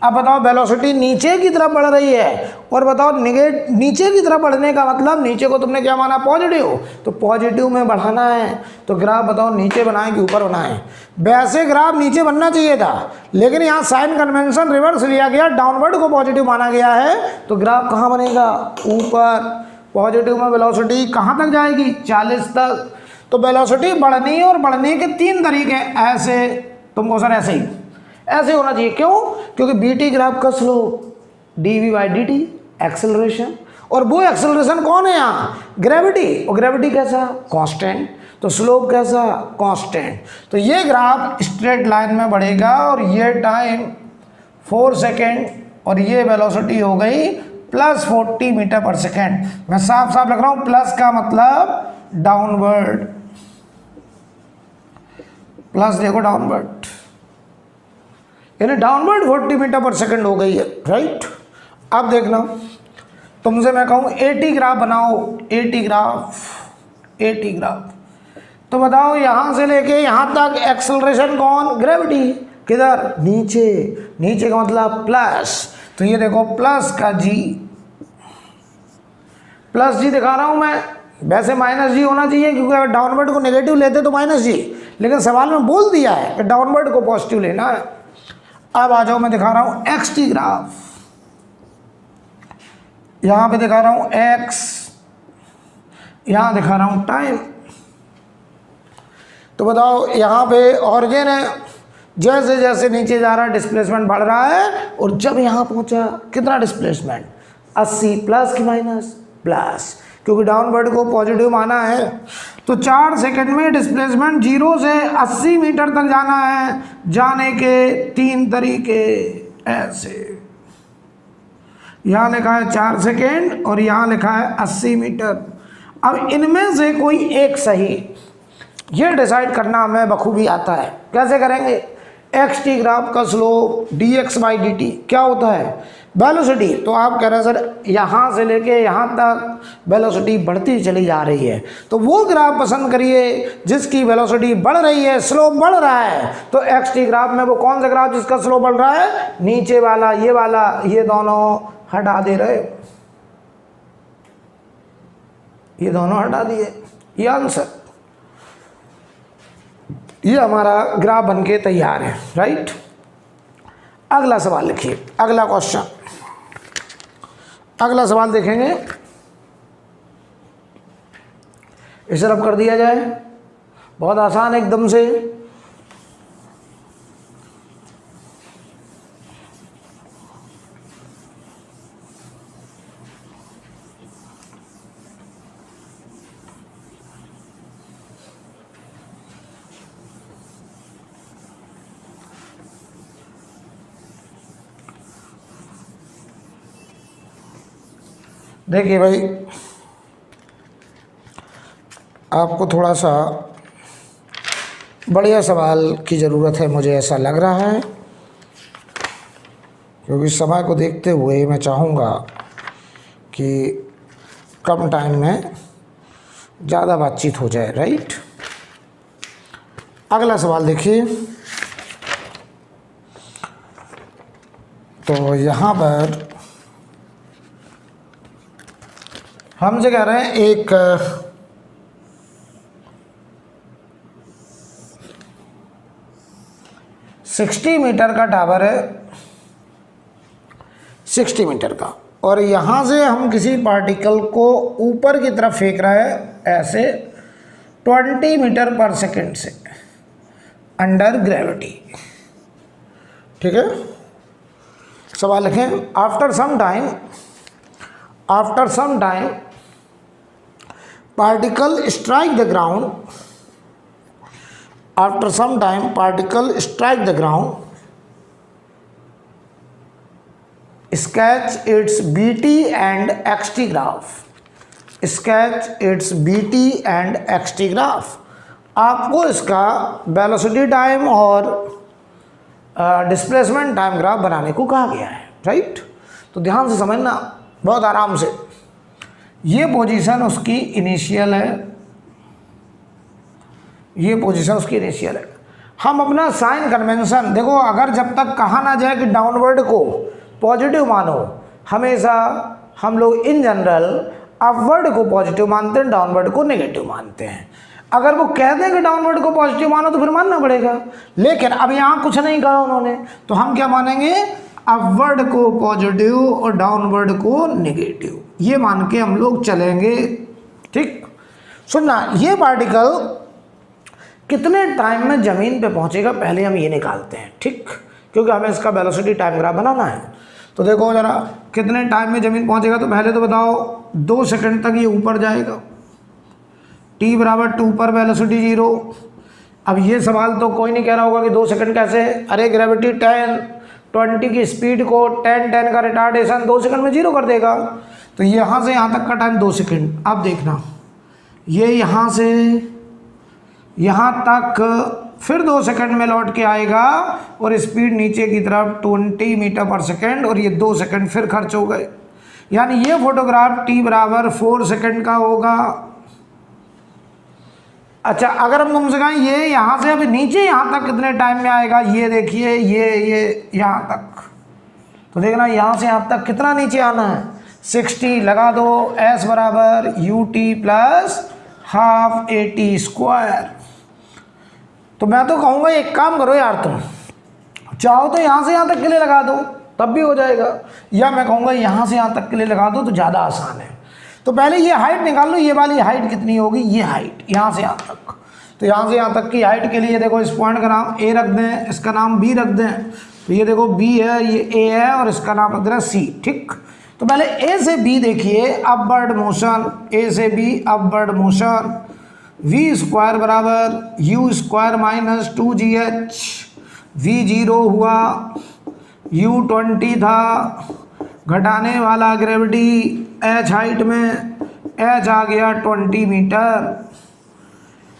अब बताओ वेलोसिटी नीचे की तरफ बढ़ रही है, और बताओ नीचे की तरफ बढ़ने का मतलब नीचे को तुमने क्या माना? पॉजिटिव। तो पॉजिटिव में बढ़ाना है तो ग्राफ बताओ नीचे बनाए कि ऊपर बनाए? वैसे ग्राफ नीचे बनना चाहिए था, लेकिन यहाँ साइन कन्वेंशन रिवर्स लिया गया, डाउनवर्ड को पॉजिटिव माना गया है, तो ग्राफ कहाँ बनेगा? ऊपर। पॉजिटिव में वेलोसिटी कहाँ तक जाएगी? 40 तक। तो वेलोसिटी बढ़नी और बढ़ने के 3 तरीके, ऐसे तुमको सर ऐसे होना चाहिए। क्यों? क्योंकि बीटी ग्राफ का स्लोप dv/dt एक्सेलरेशन, और वो एक्सेलरेशन कौन है यहाँ? ग्रेविटी। और ग्रेविटी कैसा? कांस्टेंट। तो स्लोप कैसा? कांस्टेंट। तो ये ग्राफ स्ट्रेट लाइन में बढ़ेगा और ये टाइम 4 सेकेंड और ये वेलोसिटी हो गई प्लस 40 मीटर पर सेकेंड। मैं साफ साफ लिख रहा हूँ, प्लस का मतलब डाउनवर्ड, प्लस देखो डाउनवर्ड, यानी डाउनवर्ड 40 मीटर पर सेकंड हो गई है, राइट। अब देखना, तुमसे मैं कहूँ एटी ग्राफ बनाओ, एटी ग्राफ। तो बताओ यहाँ से लेके यहाँ तक एक्सेलरेशन कौन? ग्रेविटी। किधर? नीचे। नीचे का मतलब प्लस। तो ये देखो प्लस का जी दिखा रहा हूँ मैं, वैसे -g होना चाहिए, क्योंकि अगर डाउनवर्ड को नेगेटिव लेते तो -g, लेकिन सवाल में बोल दिया है कि डाउनवर्ड को पॉजिटिव लेना है। अब आ जाओ, मैं दिखा रहा हूँ xt ग्राफ, यहाँ पे दिखा रहा हूँ x, यहाँ दिखा रहा हूँ टाइम। तो बताओ, यहाँ पे ऑरिजिन है, जैसे जैसे नीचे जा रहा है डिस्प्लेसमेंट बढ़ रहा है, और जब यहाँ पहुँचा कितना डिस्प्लेसमेंट 80 प्लस की माइनस प्लस, क्योंकि डाउनवर्ड को पॉजिटिव माना है। तो 4 सेकंड में डिस्प्लेसमेंट 0 से 80 मीटर तक जाना है। जाने के 3 तरीके ऐसे, यहाँ लिखा है 4 सेकंड और यहाँ लिखा है 80 मीटर। अब इनमें से कोई एक सही, ये डिसाइड करना हमें बखूबी आता है। कैसे करेंगे? xt ग्राफ का स्लोप dx/dt क्या होता है? वेलोसिटी। तो आप कह रहे हैं सर यहाँ से लेके यहाँ तक वेलोसिटी बढ़ती चली जा रही है, तो वो ग्राफ पसंद करिए जिसकी वेलोसिटी बढ़ रही है, स्लोप बढ़ रहा है। तो xt ग्राफ में वो कौन सा ग्राफ जिसका स्लोप बढ़ रहा है? नीचे वाला, ये वाला, ये दोनों हटा दे रहे, ये दोनों हटा दिए, ये आंसर, ये हमारा ग्राफ बनके तैयार है, राइट। अगला सवाल लिखिए, अगला क्वेश्चन, अगला सवाल देखेंगे। इसे रब कर दिया जाए, बहुत आसान एकदम से। देखिए भाई, आपको थोड़ा सा बढ़िया सवाल की ज़रूरत है, मुझे ऐसा लग रहा है, क्योंकि समय को देखते हुए मैं चाहूँगा कि कम टाइम में ज़्यादा बातचीत हो जाए, राइट। अगला सवाल देखिए। तो यहाँ पर हमसे कह रहे हैं एक $60 मीटर का टावर है, 60 मीटर का, और यहाँ से हम किसी पार्टिकल को ऊपर की तरफ फेंक रहे हैं ऐसे 20 मीटर पर सेकेंड से अंडर ग्रेविटी, ठीक है। सवाल लिखें, after some time particle strike the ground, after some time particle strike the ground, sketch its bt and xt graph, sketch its bt and xt graph। आपको इसका वेलोसिटी टाइम और डिस्प्लेसमेंट टाइम ग्राफ बनाने को कहा गया है, राइट। तो ध्यान से समझना, बहुत आराम से। ये पोजीशन उसकी इनिशियल है, ये पोजीशन उसकी इनिशियल है। हम अपना साइन कन्वेंशन देखो, अगर जब तक कहा ना जाए कि डाउनवर्ड को पॉजिटिव मानो, हमेशा हम लोग इन जनरल अपवर्ड को पॉजिटिव मानते हैं, डाउनवर्ड को नेगेटिव मानते हैं। अगर वो कह दें कि डाउनवर्ड को पॉजिटिव मानो तो फिर मानना पड़ेगा, लेकिन अब यहाँ कुछ नहीं कहा उन्होंने, तो हम क्या मानेंगे? अपवर्ड को पॉजिटिव और डाउनवर्ड को नेगेटिव, ये मान के हम लोग चलेंगे, ठीक। सुनना, ये पार्टिकल कितने टाइम में ज़मीन पे पहुंचेगा पहले हम ये निकालते हैं, ठीक, क्योंकि हमें इसका वेलोसिटी टाइम ग्राफ बनाना है। तो देखो जरा, कितने टाइम में ज़मीन पहुंचेगा, तो पहले तो बताओ 2 सेकंड तक ये ऊपर जाएगा, t बराबर 2 पर वेलोसिटी 0। अब ये सवाल तो कोई नहीं कह रहा होगा कि 2 सेकंड कैसे, अरे ग्रेविटी 20 की स्पीड को 10 का रिटार्डेशन 2 सेकंड में 0 कर देगा। तो यहाँ से यहाँ तक का टाइम 2 सेकंड। अब देखना, ये यहाँ से यहाँ तक फिर 2 सेकंड में लौट के आएगा, और स्पीड नीचे की तरफ 20 मीटर पर सेकंड, और ये 2 सेकंड फिर खर्च हो गए। यानी ये फोटोग्राफ t बराबर 4 सेकंड का होगा। अच्छा, अगर हम तुमसे कहें ये यहाँ से अभी नीचे यहाँ तक कितने टाइम में आएगा, ये देखिए, ये यहाँ तक, तो देखना यहाँ से यहाँ तक कितना नीचे आना है, 60 लगा दो, s बराबर ut प्लस हाफ AT²। तो मैं तो कहूँगा एक काम करो यार, तुम चाहो तो यहाँ से यहाँ तक के लिए लगा दो तब भी हो जाएगा, या मैं कहूँगा यहाँ से यहाँ तक के लिए लगा दो तो ज़्यादा आसान है। तो पहले ये हाइट निकाल लो, ये वाली हाइट कितनी होगी, ये हाइट यहाँ से यहाँ तक। तो यहाँ से यहाँ तक की हाइट के लिए देखो इस पॉइंट का नाम A रख दें, इसका नाम B रख दें। तो ये देखो B है, ये A है और इसका नाम रख देना C। ठीक, तो पहले A से B देखिए, अपवर्ड मोशन, A से B अपवर्ड मोशन, v² बराबर u² माइनस 2gh, v0 हुआ, u20 था, घटाने वाला ग्रेविटी h हाइट में, h आ गया 20 मीटर,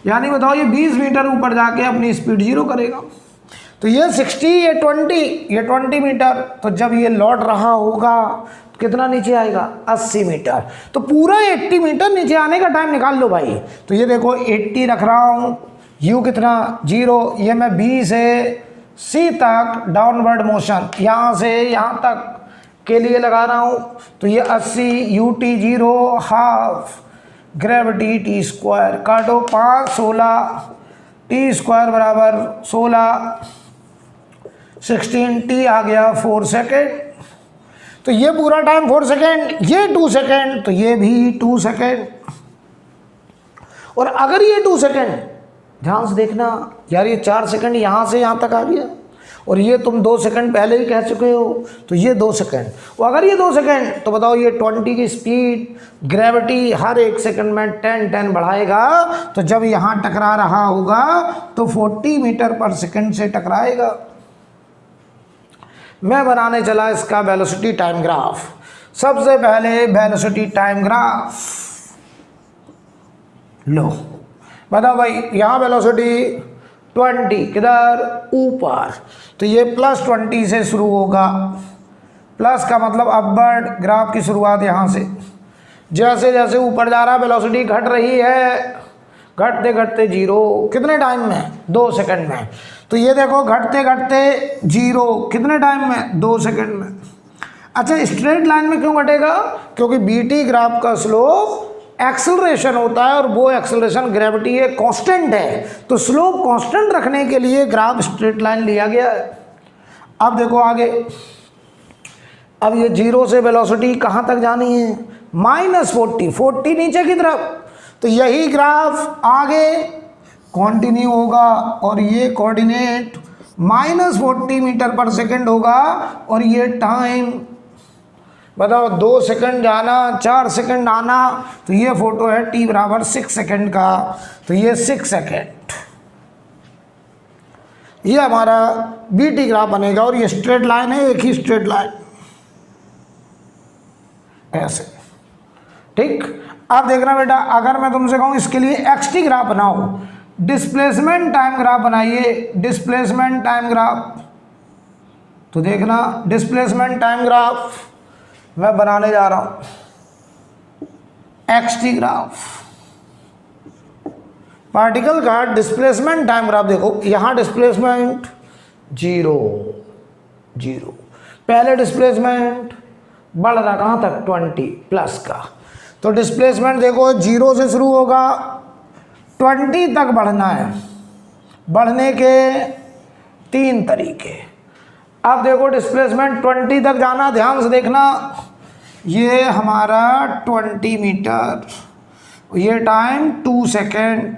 यानी बताओ ये 20 मीटर ऊपर जाके अपनी स्पीड 0 करेगा। तो ये 60, ये 20, ये 20 मीटर, तो जब ये लौट रहा होगा तो कितना नीचे आएगा, 80 मीटर। तो पूरा 80 मीटर नीचे आने का टाइम निकाल लो भाई। तो ये देखो 80 रख रहा हूँ, u कितना 0, ये मैं B से C तक डाउनवर्ड मोशन, यहाँ से यहाँ तक के लिए लगा रहा हूँ। तो ये 80 ut 0 हाफ ग्रेविटी T², काटो 5 16, T² बराबर 16, 16 T आ गया 4 सेकेंड। तो ये पूरा टाइम 4 सेकेंड, ये 2 सेकेंड, तो ये भी 2 सेकेंड। और अगर ये 2 सेकेंड, ध्यान से देखना यार, ये 4 सेकेंड यहाँ से यहाँ तक आ गया, और ये तुम 2 सेकंड पहले ही कह चुके हो, तो ये 2 सेकंड। और अगर ये 2 सेकंड, तो बताओ ये 20 की स्पीड, ग्रेविटी हर 1 सेकंड में 10 बढ़ाएगा। तो जब यहाँ टकरा रहा होगा तो 40 मीटर पर सेकंड से टकराएगा। मैं बनाने चला इसका वेलोसिटी टाइम ग्राफ। सबसे पहले वेलोसिटी टाइम ग्राफ लो, बताओ भाई, यहाँ वेलोसिटी 20 किधर, ऊपर, तो ये +20 से शुरू होगा। प्लस का मतलब अपवर्ड, ग्राफ की शुरुआत यहाँ से, जैसे जैसे ऊपर जा रहा वेलोसिटी घट रही है, घटते घटते 0 कितने टाइम में, 2 सेकंड में। तो ये देखो घटते घटते 0 कितने टाइम में, 2 सेकंड में। अच्छा, स्ट्रेट लाइन में क्यों घटेगा, क्योंकि BT ग्राफ का स्लोप एक्सेलरेशन होता है, और वो एक्सेलरेशन ग्रेविटी है, कांस्टेंट है। तो स्लोप कांस्टेंट रखने के लिए ग्राफ स्ट्रेट लाइन लिया गया है। अब देखो आगे, अब ये 0 से वेलोसिटी कहाँ तक जानी है, -40, 40 नीचे की तरफ। तो यही ग्राफ आगे कंटिन्यू होगा, और ये कोऑर्डिनेट -40 मीटर पर सेकंड होगा, और ये टाइम बताओ 2 सेकंड जाना, 4 सेकंड आना। तो ये फोटो है t बराबर 6 सेकंड का, तो ये 6 सेकंड, ये हमारा BT ग्राफ बनेगा। और ये स्ट्रेट लाइन है, एक ही स्ट्रेट लाइन, ऐसे। ठीक, अब देखना बेटा, अगर मैं तुमसे कहूँ इसके लिए XT ग्राफ बनाओ, डिस्प्लेसमेंट टाइम ग्राफ बनाइए, डिस्प्लेसमेंट टाइम ग्राफ। तो देखना, डिस्प्लेसमेंट टाइम ग्राफ मैं बनाने जा रहा हूं, XT ग्राफ, पार्टिकल का डिस्प्लेसमेंट टाइम ग्राफ। देखो यहां डिस्प्लेसमेंट 0 0, पहले डिस्प्लेसमेंट बढ़ रहा कहां तक, 20 प्लस का। तो डिस्प्लेसमेंट देखो 0 से शुरू होगा, 20 तक बढ़ना है। बढ़ने के 3 तरीके। अब देखो डिस्प्लेसमेंट 20 तक जाना, ध्यान से देखना, ये हमारा 20 मीटर, ये टाइम 2 सेकेंड।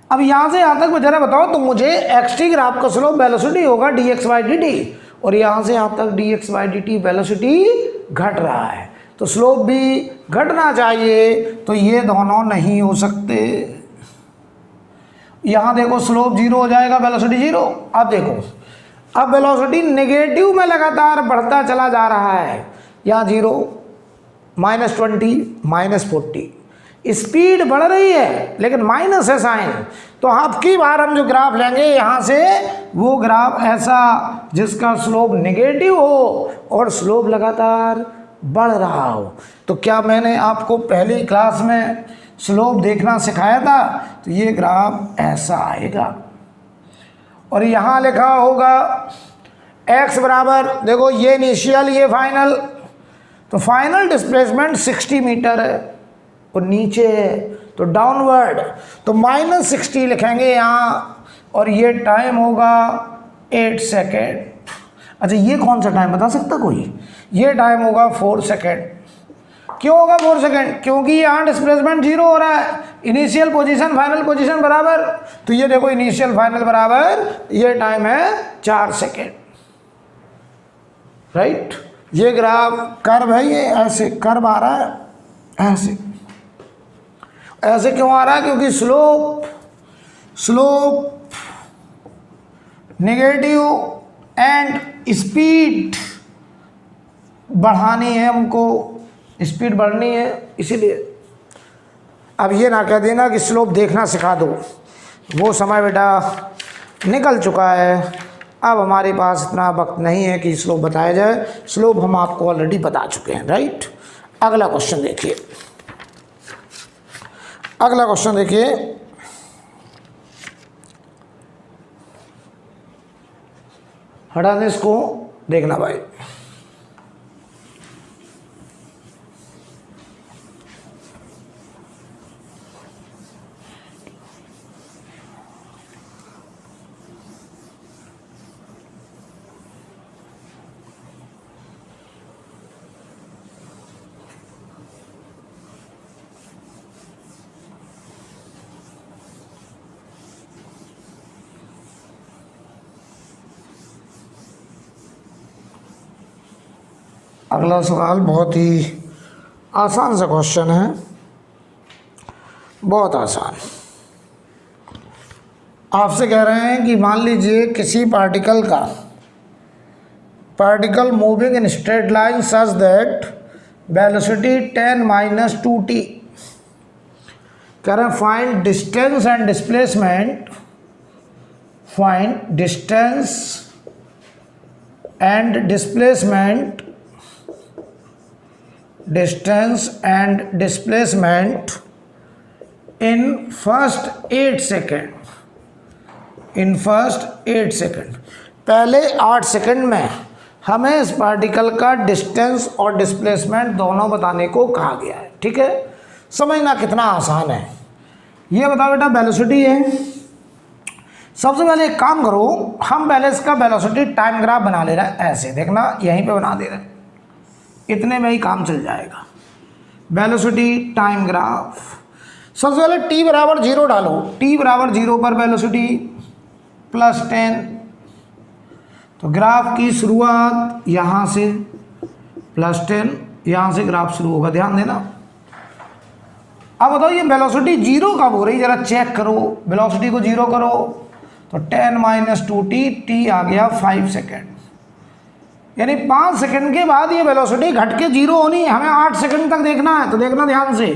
अब यहाँ से यहाँ तक जरा बताओ तो मुझे XT ग्राफ का स्लोप वेलोसिटी होगा dx/dt, और यहाँ से यहाँ तक dx/dt वेलोसिटी घट रहा है, तो स्लोप भी घटना चाहिए। तो ये दोनों नहीं हो सकते। यहाँ देखो स्लोप 0 हो जाएगा, वेलोसिटी 0। अब देखो, अब वेलोसिटी नेगेटिव में लगातार बढ़ता चला जा रहा है, यहाँ 0, -20, -40, स्पीड बढ़ रही है लेकिन माइनस है साइन। तो अब की बार हम जो ग्राफ लेंगे यहाँ से, वो ग्राफ ऐसा जिसका स्लोप नेगेटिव हो और स्लोप लगातार बढ़ रहा हो। तो क्या मैंने आपको पहली क्लास में स्लोप देखना सिखाया था? तो ये ग्राफ ऐसा आएगा, और यहाँ लिखा होगा x बराबर, देखो ये इनिशियल ये फाइनल, तो फाइनल डिस्प्लेसमेंट 60 मीटर है और नीचे है तो डाउनवर्ड, तो -60 लिखेंगे यहाँ और ये टाइम होगा 8 सेकेंड। अच्छा ये कौन सा टाइम बता सकता कोई? ये टाइम होगा 4 सेकेंड। क्यों होगा 4 सेकेंड? क्योंकि यहाँ डिस्प्लेसमेंट 0 हो रहा है, इनिशियल पोजीशन फाइनल पोजीशन बराबर। तो ये देखो इनिशियल फाइनल बराबर, ये टाइम है 4 सेकेंड, राइट। ये ग्राफ कर्व है, ये ऐसे कर्व आ रहा है, ऐसे ऐसे क्यों आ रहा है? क्योंकि स्लोप नेगेटिव एंड स्पीड बढ़ानी है, हमको स्पीड बढ़नी है, इसीलिए। अब ये ना कह देना कि स्लोप देखना सिखा दो, वो समय बेटा निकल चुका है। अब हमारे पास इतना वक्त नहीं है कि स्लोप बताया जाए, स्लोप हम आपको ऑलरेडी बता चुके हैं, राइट। अगला क्वेश्चन देखिए, अगला क्वेश्चन देखिए, हटा दें इसको, देखना भाई। अगला सवाल बहुत ही आसान सा क्वेश्चन है, बहुत आसान। आपसे कह रहे हैं कि मान लीजिए किसी particle moving in straight line such that velocity 10 - 2t। कह रहे हैं find distance and displacement, find distance and displacement, distance and displacement in first 8 second, in first 8 second. पहले 8 सेकेंड में हमें इस पार्टिकल का डिस्टेंस और डिस्प्लेसमेंट दोनों बताने को कहा गया है, ठीक है। समझना कितना आसान है। ये बताओ बेटा वेलोसिटी है। सबसे पहले एक काम करो, हम पहले इसका वेलोसिटी टाइम ग्राफ बना ले रहे हैं, ऐसे देखना, यहीं पे बना दे रहे हैं, इतने में ही काम चल जाएगा। वेलोसिटी टाइम ग्राफ, सबसे पहले t बराबर 0 डालो, t बराबर 0 पर वेलोसिटी +10, तो ग्राफ की शुरुआत यहाँ से +10, यहाँ से ग्राफ शुरू होगा, ध्यान देना। अब बताओ ये वेलोसिटी 0 कब हो रही, जरा चेक करो, वेलोसिटी को 0 करो तो 10 - 2t, t आ गया 5 सेकेंड, यानी 5 सेकंड के बाद ये वेलोसिटी घट के 0 होनी है। हमें 8 सेकंड तक देखना है, तो देखना ध्यान से।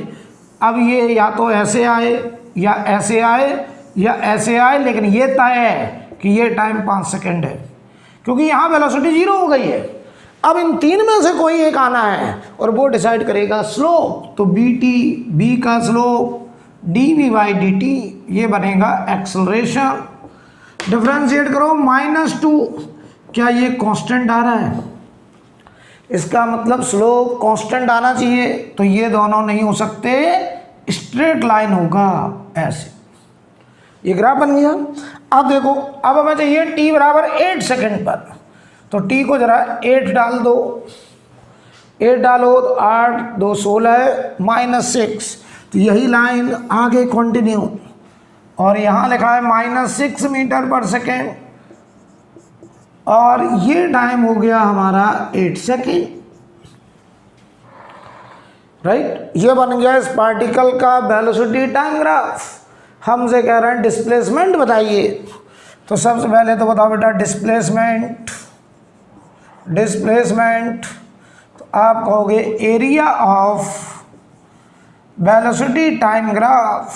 अब ये या तो ऐसे आए या ऐसे आए या ऐसे आए, लेकिन ये तय है कि ये टाइम 5 सेकंड है, क्योंकि यहाँ वेलोसिटी 0 हो गई है। अब इन तीन में से कोई एक आना है और वो डिसाइड करेगा स्लोप। तो बी का स्लोप dv/dt, ये बनेगा एक्सेलरेशन। डिफरेंशिएट करो -2, क्या ये कांस्टेंट आ रहा है? इसका मतलब स्लोप कांस्टेंट आना चाहिए, तो ये दोनों नहीं हो सकते, स्ट्रेट लाइन होगा ऐसे। ये ग्राफ बन गया। अब देखो, अब हमें चाहिए t बराबर 8 सेकेंड पर, तो t को जरा 8 डाल दो, 8 डालो तो 8 × 2 = 16 -6, तो यही लाइन आगे कंटिन्यू, और यहाँ लिखा है -6 मीटर पर सेकेंड, और ये टाइम हो गया हमारा 8 सेकेंड, राइट। ये बन गया इस पार्टिकल का वेलोसिटी टाइम ग्राफ। हमसे कह रहे हैं डिस्प्लेसमेंट बताइए, तो सबसे पहले तो बताओ बेटा डिस्प्लेसमेंट, तो आप कहोगे area of velocity time graph,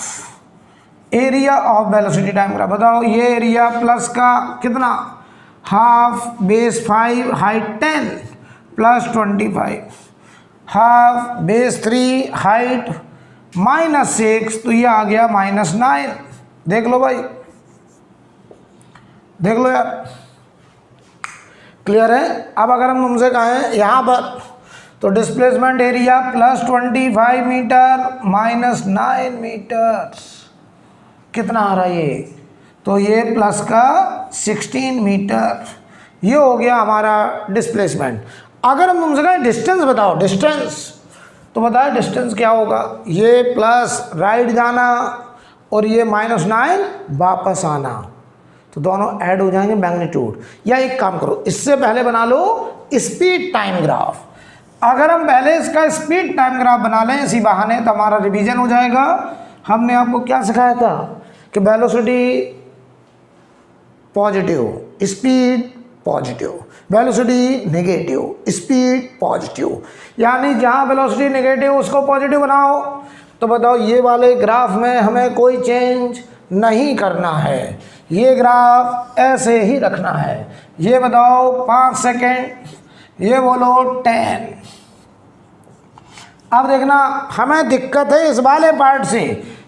area of velocity time graph. बताओ ये एरिया प्लस का कितना, half base 5 height 10 + 25, half base 3 height -6, तो ये आ गया -9। देख लो भाई, देख लो यार, क्लियर है। अब अगर हम तुमसे कहें यहाँ पर तो displacement area plus 25 metre minus 9 metre कितना आ रहा है ये, तो ये प्लस का 16 मीटर, ये हो गया हमारा डिस्प्लेसमेंट। अगर हम तुमसे कहें डिस्टेंस बताओ, डिस्टेंस, तो बताए डिस्टेंस क्या होगा, ये प्लस राइट जाना और ये -9 वापस आना, तो दोनों ऐड हो जाएंगे मैग्नीट्यूड। या एक काम करो, इससे पहले बना लो स्पीड टाइम ग्राफ। अगर हम पहले इसका स्पीड टाइम ग्राफ बना लें इसी बहाने तो हमारा रिवीजन हो जाएगा। हमने आपको क्या सिखाया था कि velocity positive, speed positive, velocity negative, speed positive, यानी जहाँ वेलोसिटी नेगेटिव उसको पॉजिटिव बनाओ। तो बताओ ये वाले ग्राफ में हमें कोई चेंज नहीं करना है, ये ग्राफ ऐसे ही रखना है। ये बताओ 5 सेकेंड, ये बोलो 10। अब देखना हमें दिक्कत है इस वाले पार्ट से,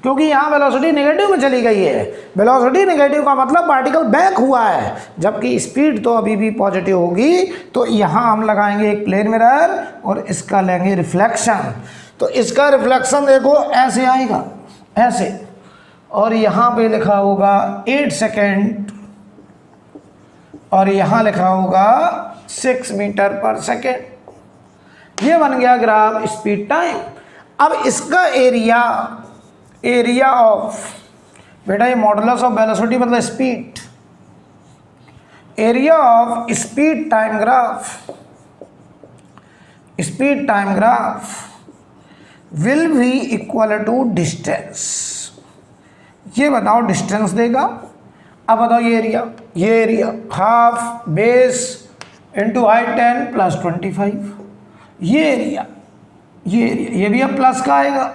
क्योंकि यहाँ वेलोसिटी नेगेटिव में चली गई है। वेलोसिटी नेगेटिव का मतलब पार्टिकल बैक हुआ है, जबकि स्पीड तो अभी भी पॉजिटिव होगी। तो यहाँ हम लगाएंगे एक प्लेन मिरर और इसका लेंगे रिफ्लेक्शन। तो इसका रिफ्लेक्शन देखो ऐसे आएगा, ऐसे, और यहाँ पे लिखा होगा 8 सेकेंड और यहाँ लिखा होगा 6 मीटर पर सेकेंड। ये बन गया ग्राफ स्पीड टाइम। अब इसका एरिया ऑफ, बेटा ये मॉडुलस ऑफ वेलोसिटी मतलब speed, area of speed time graph will be equal to distance. ये बताओ डिस्टेंस देगा। अब बताओ ये area half base into height 10 plus 25, ये एरिया ये भी अब प्लस का आएगा।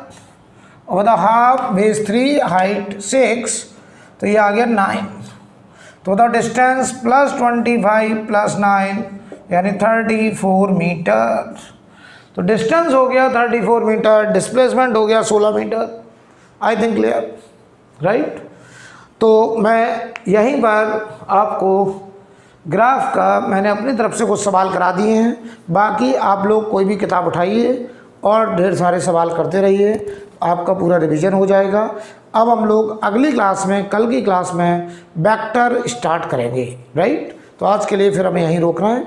और बताओ हाफ बेस 3 हाइट 6, तो ये आ गया 9। तो बताओ डिस्टेंस प्लस 25 प्लस 9 यानी 34 मीटर। तो डिस्टेंस हो गया 34 मीटर, डिस्प्लेसमेंट हो गया 16 metre. I think clear, right. तो मैं यहीं पर आपको ग्राफ का मैंने अपनी तरफ से कुछ सवाल करा दिए हैं, बाकी आप लोग कोई भी किताब उठाइए और ढेर सारे सवाल करते रहिए, आपका पूरा रिवीजन हो जाएगा। अब हम लोग अगली क्लास में, कल की क्लास में वेक्टर स्टार्ट करेंगे, राइट। तो आज के लिए फिर हमें यहीं रोकना है।